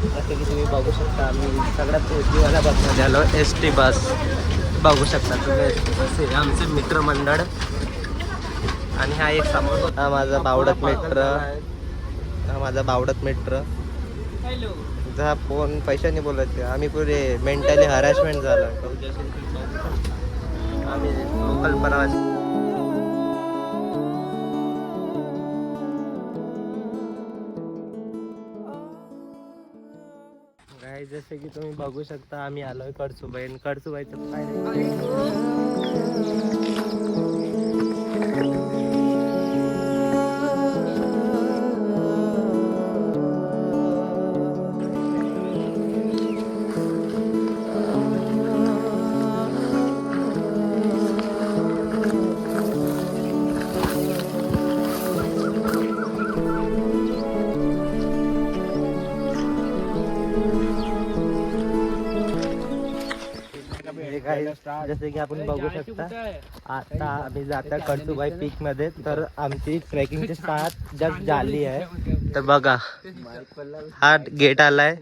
जसं की तुम्ही बघू शकता आम्ही सगळ्यात एसटीवाल्या बसमध्ये आलो. ST बस बघू शकता तुम्ही. ST बस हे आमचे मित्रमंडळ. आणि हा एक समोर हा माझा बावडत मित्र. हा माझा बावडत मित्र. जा फोन पैशाने बोलत आम्ही पुरे मेंटली हॅरॅसमेंट झाला. आम्ही लोकल प्रवासी. जसे की तुम्ही बघू शकता आम्ही आलोय कळसुबाई. कळसुबाईचं काय जसे की आपण बघू शकता आता आम्ही जाता कळसुबाई पीक मध्ये. तर आमची ट्रेकिंगची स्टार्ट जस्ट झाली आहे. तर बघा हा गेट आलाय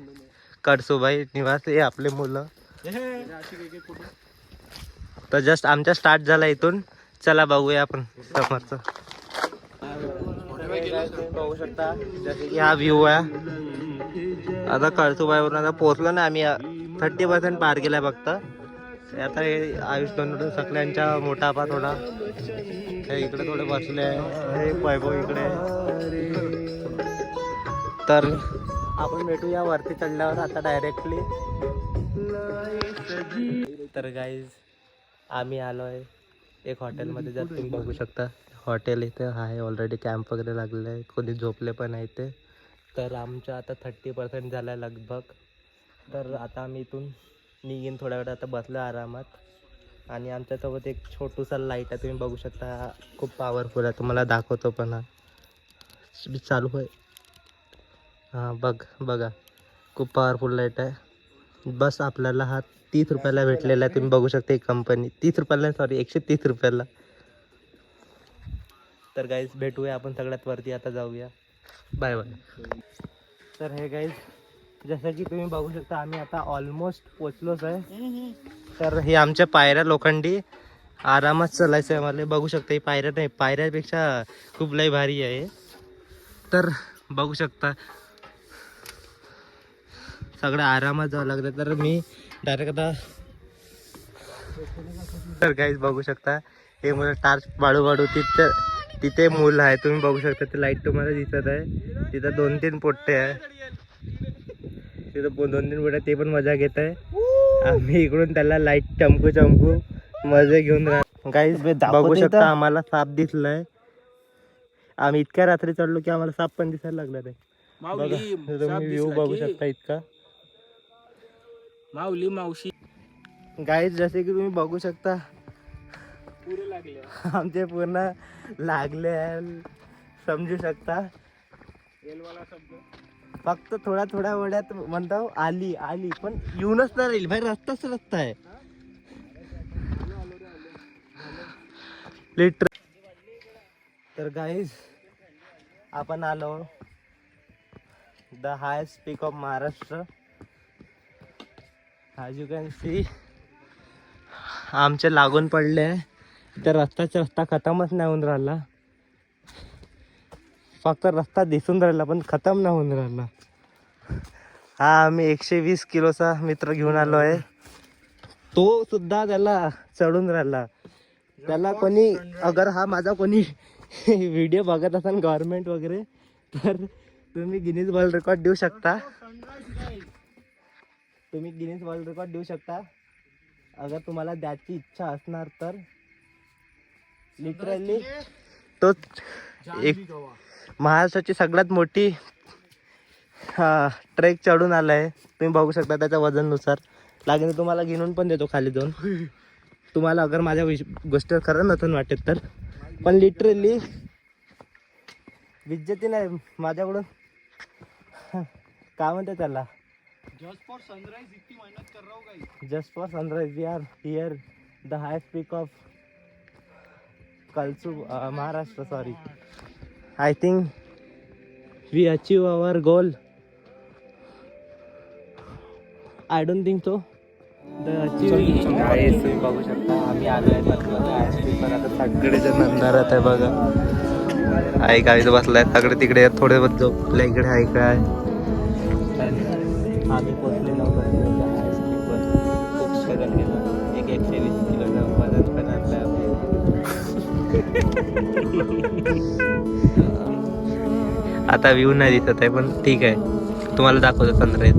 कळसुबाई निवास. हे आपले मुलं. तर जस्ट आमचा स्टार्ट झाला इथून. चला बघूया आपण समोरचं. बघू शकता जसे की हा व्ह्यू आहे. आता कळसुबाईवरून आता पोहोचलो ना आम्ही. 30% पार केलाय फक्त. आता हे आयुष दोन सगळ्यांचा मोठापा थोडा. हे इकडे थोडे बसले आहे. हे वैभव इकडे. तर आपण भेटूया वरती चढल्यावर आता डायरेक्टली. तर गाईज आम्ही आलोय एक हॉटेलमध्ये. जर तुम्ही बघू शकता हॉटेल इथे आहे. ऑलरेडी कॅम्प वगैरे लागलेला आहे. कोणी झोपले पण आहे ते. तर आमच्या आता 30% झालं आहे लगभग. तर आता आम्ही इथून निघीन थोड्या वेळ. आता बसलो आरामात. आणि आमच्यासोबत एक छोटूसा लाईट आहे. तुम्ही बघू शकता खूप पॉवरफुल आहे. तुम्हाला दाखवतो पण हा चालू आहे. हां बघा खूप पॉवरफुल लाईट आहे. बस आपल्याला हा 30 रुपयाला भेटलेला आहे. तुम्ही बघू शकता ही कंपनी 30 रुपयाला, सॉरी 130 रुपयाला. तर गाईज भेटूया आपण सगळ्यात वरती. आता जाऊया. Bye bye. तर हे गाईज जसं की तुम्ही बघू शकता आम्ही आता ऑलमोस्ट पोचलोच आहे. तर हे आमच्या पायऱ्या लोखंडी आरामात चालायचं आहे मला. बघू शकता ही पायऱ्या नाही, पायऱ्यापेक्षा खूप लय भारी आहे. तर बघू शकता सगळं आरामात जावं लागतं. तर मी डायरेक्ट आता. तर काहीच बघू शकता हे मुलं टार्च वाढू तिथे मूल आहे. तुम्ही बघू शकता ते लाईट तुम्हाला दिसत आहे. तिथं 2-3 पोट्टे आहे. तिथं 2-3 पोट्टे ते पण मजा घेत आहे. आम्ही इकडून त्याला लाईट चमकू मजा घेऊन राहतो. काहीच बघू शकता आम्हाला साप दिसलाय. आम्ही इतक्या रात्री चढलो की आम्हाला साप पण दिसायला लागला नाही. बघा तुम्ही व्ह्यू बघू शकता इतका. मावशी गाईज जसे की तुम्ही बघू शकता आमचे पूर्ण लागले आहे. समजू शकता फक्त थोड्या वेळात म्हणतो आली पण येऊनच नाही राहील भाई. रस्ता आहे लिटर. तर गाईज आपण आलो the highest peak of Maharashtra. As you can see आमचे लागून पडले. तर रस्ता खतमच नाही होऊन राहिला. फक्त रस्ता दिसून राहिला पण खतम नाही होऊन राहिला. हा आम्ही 120 किलोचा मित्र घेऊन आलो आहे. तो सुद्धा त्याला चढून राहिला. त्याला कोणी अगर हा माझा कोणी व्हिडिओ बघत असाल गव्हर्नमेंट वगैरे तर तुम्ही गिनीज वर्ल्ड रेकॉर्ड देऊ शकता. अगर तुम्हाला द्यायची इच्छा असणार तर. लिटरली तो एक महाराष्ट्राची सगळ्यात मोठी ट्रेक चढून आलाय. तुम्ही बघू शकता त्याच्या वजननुसार. लागेल तर तुम्हाला गिनून पण देतो खाली जाऊन. तुम्हाला अगर माझ्या गोष्ट खरं नसून वाटेल तर. पण लिटरली विज्जती नाही माझ्याकडून. काय म्हणते त्याला. जस्ट फॉर सनराइज इतनी मेहनत कर रहा हूं guys. Just for sunrise we are here the highest peak of Maharashtra. Sorry I think we achieve our goal. I don't think so. तुम्ही बघू शकता आम्ही आलो आहे पण आता सगळेजण अंधारात आहे बघा. आई गावीत बसलाय सगळे तिकडे थोडे बहुत झोपल्या इकडे आहे काय. आम्ही पोचलेलो खूप स्ट्रगल केलं. 120 किलो वजन पण आणलं. आता व्ह्यू नाही दिसत आहे पण ठीक आहे तुम्हाला दाखवतो सनराईज.